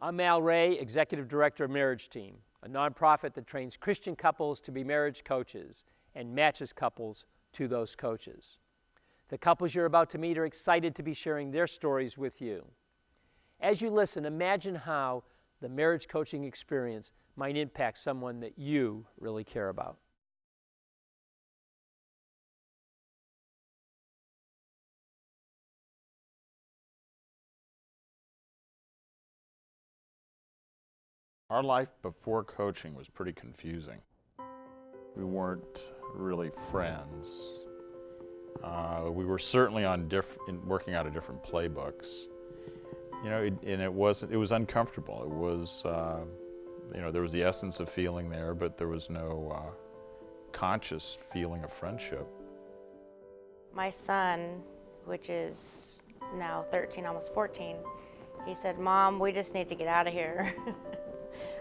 I'm Al Ray, Executive Director of Marriage Team, a nonprofit that trains Christian couples to be marriage coaches and matches couples to those coaches. The couples you're about to meet are excited to be sharing their stories with you. As you listen, imagine how the marriage coaching experience might impact someone that you really care about. Our life before coaching was pretty confusing. We weren't really friends. We were certainly on working out of different playbooks. You know, it was uncomfortable. It was, you know, there was the essence of feeling there, but there was no conscious feeling of friendship. My son, which is now 13, almost 14, he said, "Mom, we just need to get out of here."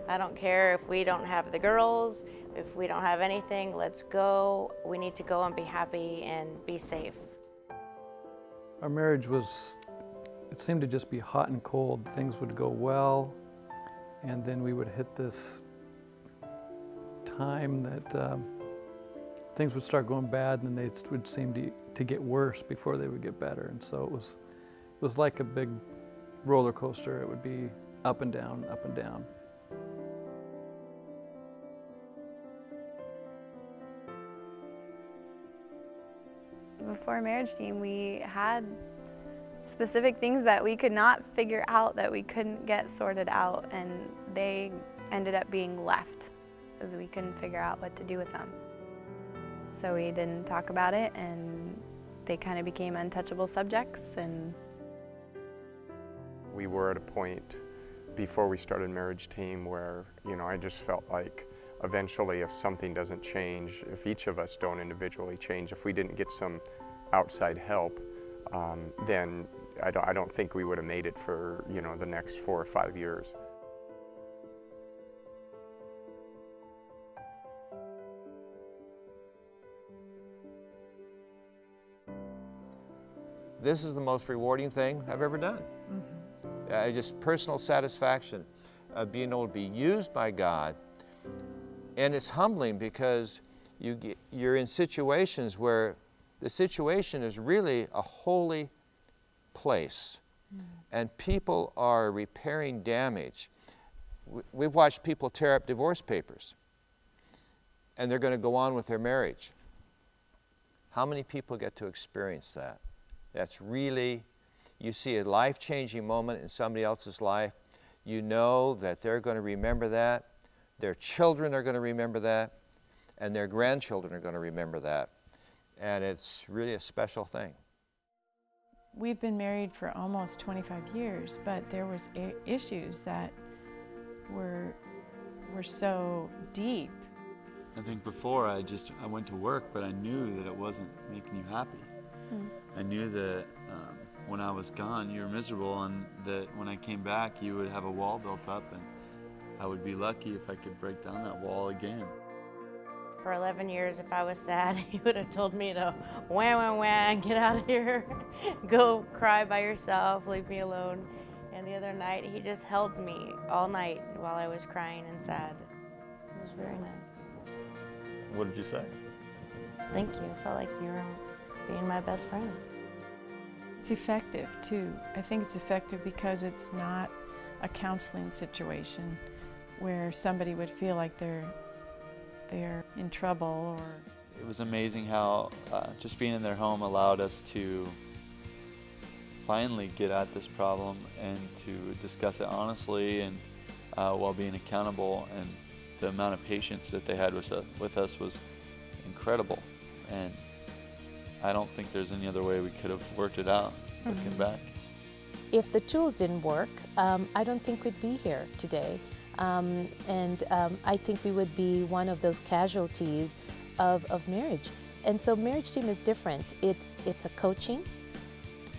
I don't care if we don't have the girls, if we don't have anything, let's go. We need to go and be happy and be safe. Our marriage it seemed to just be hot and cold. Things would go well, and then we would hit this time that things would start going bad, and then they would seem to get worse before they would get better. And so it was like a big roller coaster. It would be up and down, up and down. Before Marriage Team, we had specific things that we could not figure out, that we couldn't get sorted out, and they ended up being left because we couldn't figure out what to do with them. So we didn't talk about it, and they kind of became untouchable subjects. And we were at a point before we started Marriage Team where, you know, I just felt like eventually if something doesn't change, if each of us don't individually change, if we didn't get some outside help, then I don't think we would have made it for, you know, the next 4 or 5 years. This is the most rewarding thing I've ever done. Just personal satisfaction of being able to be used by God. And it's humbling because you're in situations where the situation is really a holy place, and people are repairing damage. We've watched people tear up divorce papers, and they're going to go on with their marriage. How many people get to experience that? That's really, you see a life-changing moment in somebody else's life. You know that they're going to remember that. Their children are going to remember that, and their grandchildren are going to remember that. And it's really a special thing. We've been married for almost 25 years, but there was issues that were so deep. I think before I went to work, but I knew that it wasn't making you happy. I knew that when I was gone, you were miserable, and that when I came back, you would have a wall built up, and I would be lucky if I could break down that wall again. For 11 years, if I was sad, he would have told me to wah, get out of here, go cry by yourself, leave me alone. And the other night, he just held me all night while I was crying and sad. It was very nice. What did you say? Thank you. I felt like you were being my best friend. It's effective, too. I think it's effective because it's not a counseling situation where somebody would feel like they're in trouble. Or it was amazing how just being in their home allowed us to finally get at this problem and to discuss it honestly and while being accountable, and the amount of patience that they had with us was incredible, and I don't think there's any other way we could have worked it out looking back. If the tools didn't work, I don't think we'd be here today. I think we would be one of those casualties of marriage. And so Marriage Team is different. It's a coaching,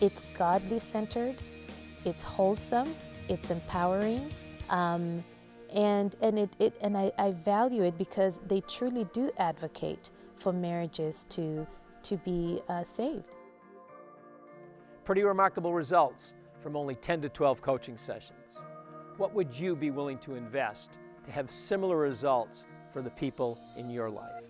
it's godly centered, it's wholesome, it's empowering, and I value it because they truly do advocate for marriages to be saved. Pretty remarkable results from only 10 to 12 coaching sessions. What would you be willing to invest to have similar results for the people in your life?